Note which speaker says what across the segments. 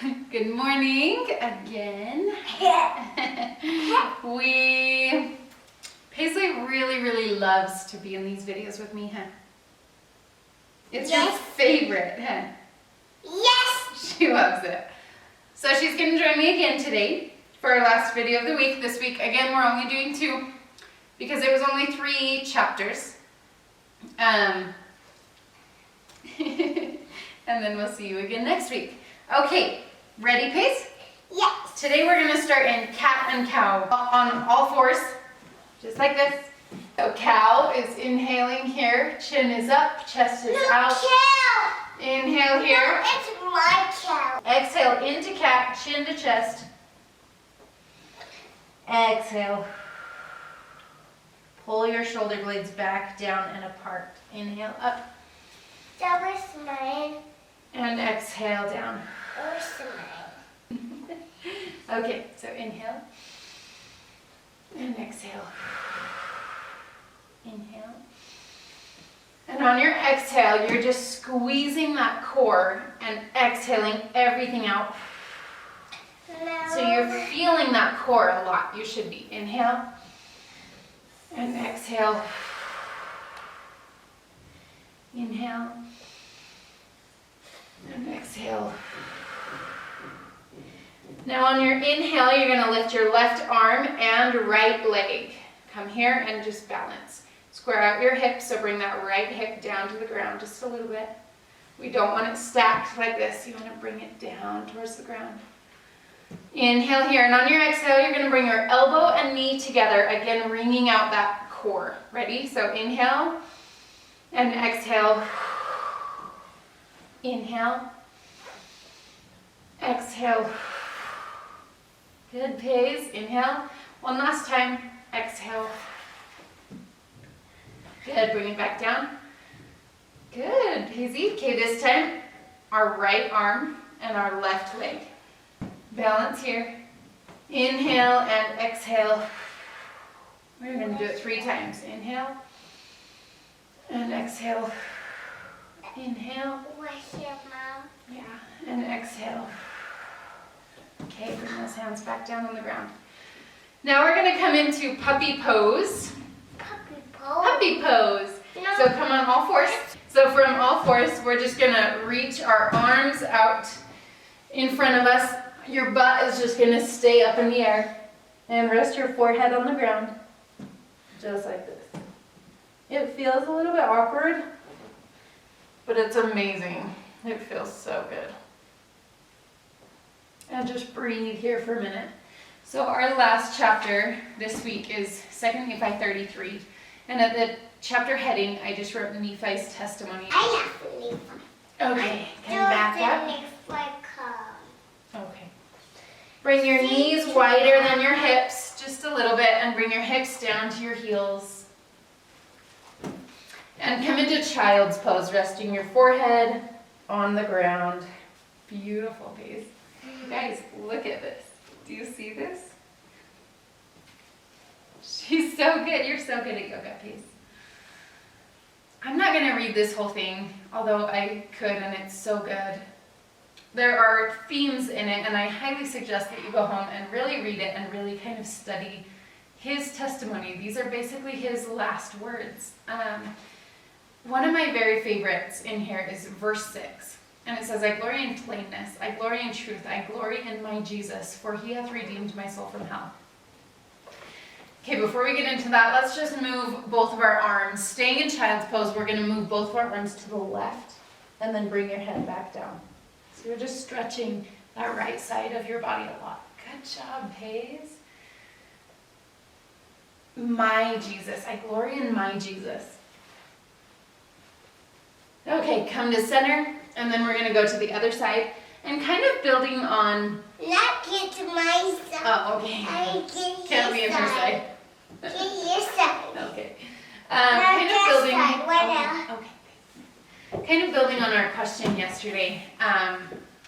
Speaker 1: Good morning again. Paisley really loves to be in these videos with me, huh? It's your favorite, huh?
Speaker 2: Yes!
Speaker 1: She loves it. So she's going to join me again today for our last video of the week. This week, again, we're only doing 2 because there was only 3 chapters. And then we'll see you again next week. Okay, ready, Pace?
Speaker 2: Yes.
Speaker 1: Today we're going to start in cat and cow on all fours, just like this. So cow is inhaling here, chin is up, chest is out.
Speaker 2: Cow.
Speaker 1: Inhale here.
Speaker 2: No, it's my cow.
Speaker 1: Exhale into cat, chin to chest. Exhale. Pull your shoulder blades back, down, and apart. Inhale up.
Speaker 2: That was mine.
Speaker 1: And exhale down.
Speaker 2: That was mine.
Speaker 1: Okay, so inhale. And exhale. Inhale. And on your exhale, you're just squeezing that core and exhaling everything out.
Speaker 2: No.
Speaker 1: So you're feeling that core a lot. You should be. Inhale. And exhale. Inhale. And exhale. Now on your inhale, you're going to lift your left arm and right leg. Come here and just balance. Square out your hips, so bring that right hip down to the ground just a little bit. We don't want it stacked like this. You want to bring it down towards the ground. Inhale here, and on your exhale, you're going to bring your elbow and knee together, again wringing out that core. Ready? So inhale and exhale. Inhale. Exhale. Good, Pace. Inhale. One last time. Exhale. Good. Bring it back down. Good, Paisley. Okay, this time, our right arm and our left leg. Balance here. Inhale and exhale. We're going to do it 3 times. Inhale and exhale. Inhale.
Speaker 2: What's your mom?
Speaker 1: Yeah, and exhale. Okay, bring those hands back down on the ground. Now we're going to come into puppy pose.
Speaker 2: Puppy pose.
Speaker 1: Puppy pose.
Speaker 2: No.
Speaker 1: So come on all fours. So from all fours, we're just going to reach our arms out in front of us. Your butt is just going to stay up in the air. And rest your forehead on the ground. Just like this. It feels a little bit awkward, but it's amazing. It feels so good. And just breathe here for a minute. So our last chapter this week is 2 Nephi 33. And at the chapter heading, I just wrote Nephi's testimony.
Speaker 2: I love Nephi.
Speaker 1: Okay, come back up. Okay. Bring your knees wider than your hips, just a little bit, and bring your hips down to your heels. And come into child's pose, resting your forehead on the ground. Beautiful, Pace. You guys, look at this. Do you see this? She's so good. You're so good at yoga, Pace. I'm not going to read this whole thing, although I could, and it's so good. There are themes in it, and I highly suggest that you go home and really read it and really kind of study his testimony. These are basically his last words. One of my very favorites in here is verse 6. And it says, I glory in plainness, I glory in truth, I glory in my Jesus, for he hath redeemed my soul from hell. Okay, before we get into that, let's just move both of our arms. Staying in child's pose, we're going to move both of our arms to the left, and then bring your head back down. So you're just stretching that right side of your body a lot. Good job, Pace. My Jesus, I glory in my Jesus. Okay, come to center, and then we're going to go to the other side, and kind of building on...
Speaker 2: Not get to my side.
Speaker 1: Oh, okay. Can't be on your side.
Speaker 2: Get your side.
Speaker 1: Okay.
Speaker 2: Kind of building...
Speaker 1: Okay. Kind of building on our question yesterday of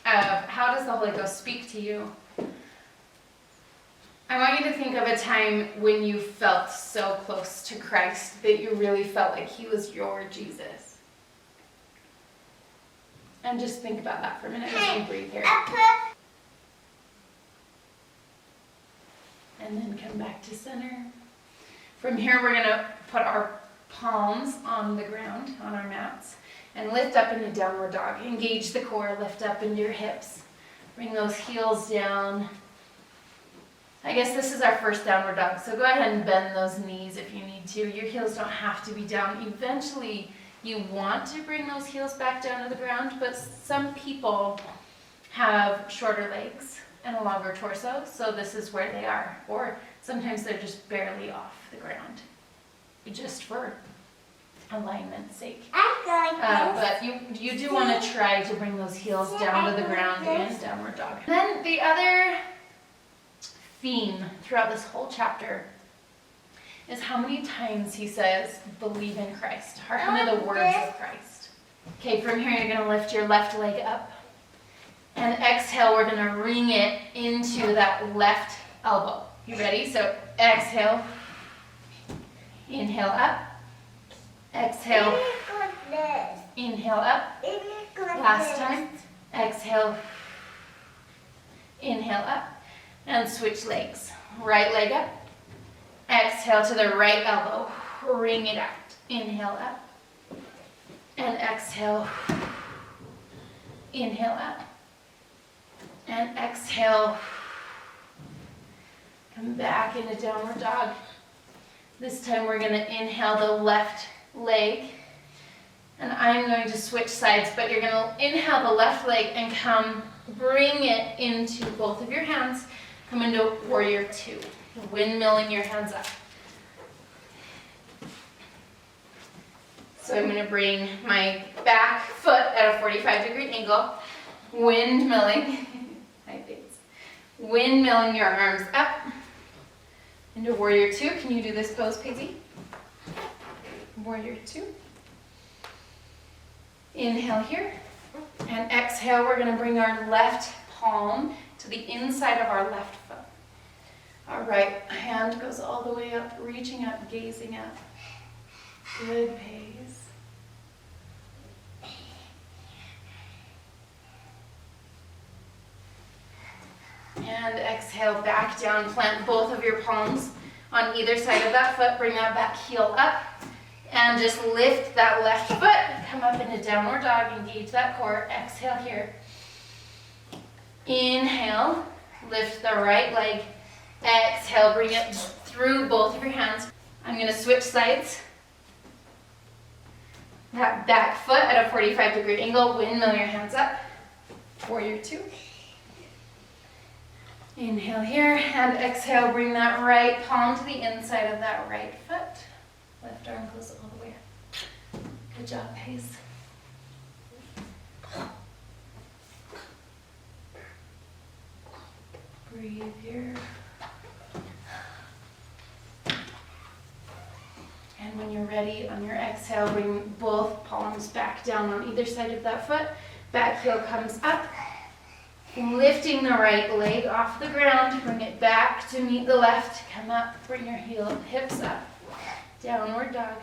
Speaker 1: how does the Holy Ghost speak to you? I want you to think of a time when you felt so close to Christ that you really felt like he was your Jesus. And just think about that for a minute as we breathe here. Come back to center. From here, we're gonna put our palms on the ground, on our mats, and lift up into downward dog. Engage the core, lift up into your hips. Bring those heels down. I guess this is our first downward dog, so go ahead and bend those knees if you need to. Your heels don't have to be down. Eventually, you want to bring those heels back down to the ground, but some people have shorter legs and a longer torso, so this is where they are. Or sometimes they're just barely off the ground, just for alignment's sake. But you do want to try to bring those heels down to the ground in downward dog. Then the other theme throughout this whole chapter is how many times he says, believe in Christ. Hearken to the words of Christ. Okay, from here you're going to lift your left leg up. And exhale, we're going to wring it into that left elbow. You ready? So exhale. Inhale up. Exhale. Inhale up. Last time. Exhale. Inhale up. And switch legs. Right leg up. Exhale to the right elbow. Wring it out. Inhale up. And exhale. Inhale up. And exhale. Come back into downward dog. This time we're going to inhale the left leg. And I'm going to switch sides, but you're going to inhale the left leg and bring it into both of your hands. Come into warrior two. Windmilling your hands up. So I'm going to bring my back foot at a 45-degree angle. Windmilling. Hi, thanks. Windmilling your arms up. Into warrior two. Can you do this pose, Paisley? Warrior two. Inhale here. And exhale, we're going to bring our left palm to the inside of our left foot. Our right hand goes all the way up, reaching up, gazing up. Good pace. And exhale, back down. Plant both of your palms on either side of that foot. Bring that back heel up. And just lift that left foot. Come up into downward dog. Engage that core. Exhale here. Inhale. Lift the right leg. Exhale. Bring it through both of your hands. I'm going to switch sides. That back foot at a 45-degree angle. Windmill your hands up. Warrior two. Inhale here, and exhale, bring that right palm to the inside of that right foot. Left arm goes all the way up. Good job, Pace. Breathe here. And when you're ready, on your exhale, bring both palms back down on either side of that foot. Back heel comes up. Lifting the right leg off the ground, bring it back to meet the left. Come up, bring your hips up. Downward dog.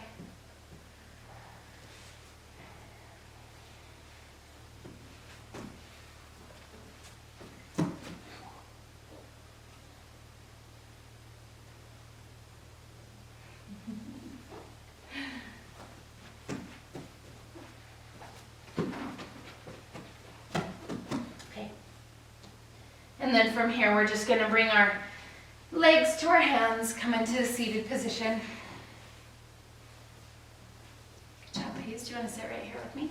Speaker 1: And then from here, we're just going to bring our legs to our hands, come into a seated position. Good job, Paige. Do you want to sit right here with me?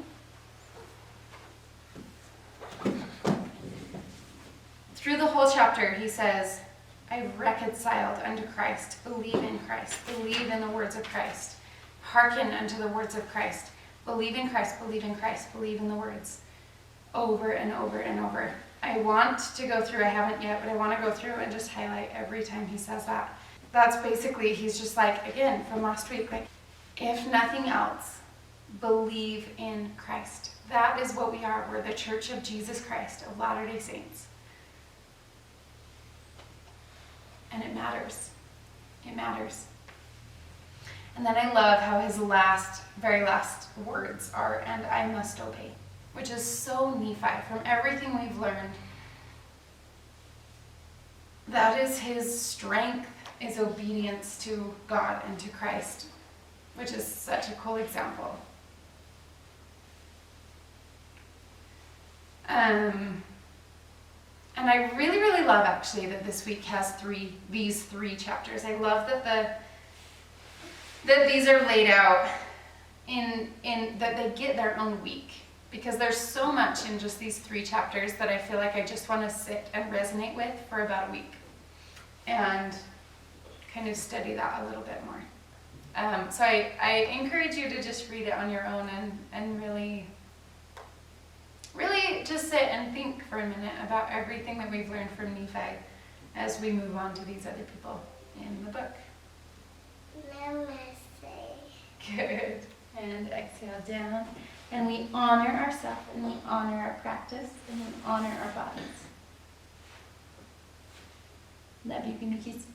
Speaker 1: Through the whole chapter, he says, I've reconciled unto Christ. Believe in Christ. Believe in the words of Christ. Hearken unto the words of Christ. Believe in Christ. Believe in Christ. Believe in the words. Over and over and over. I want to go through, I haven't yet, but I want to go through and just highlight every time he says that. That's basically, he's just like, again, from last week, like, if nothing else, believe in Christ. That is what we are. We're the Church of Jesus Christ, of Latter-day Saints. And it matters. It matters. And then I love how his very last words are, and I must obey. Which is so Nephi, from everything we've learned. That is his strength. is obedience to God and to Christ, which is such a cool example. And I really, really love actually that this week has these three chapters. I love that these are laid out in that they get their own week, because there's so much in just these three chapters that I feel like I just want to sit and resonate with for about a week and kind of study that a little bit more. So I encourage you to just read it on your own and really just sit and think for a minute about everything that we've learned from Nephi as we move on to these other people in the book.
Speaker 2: Namaste.
Speaker 1: Good. And exhale down. And we honor ourselves, and we honor our practice, and we honor our bodies. Love you, give me a kiss.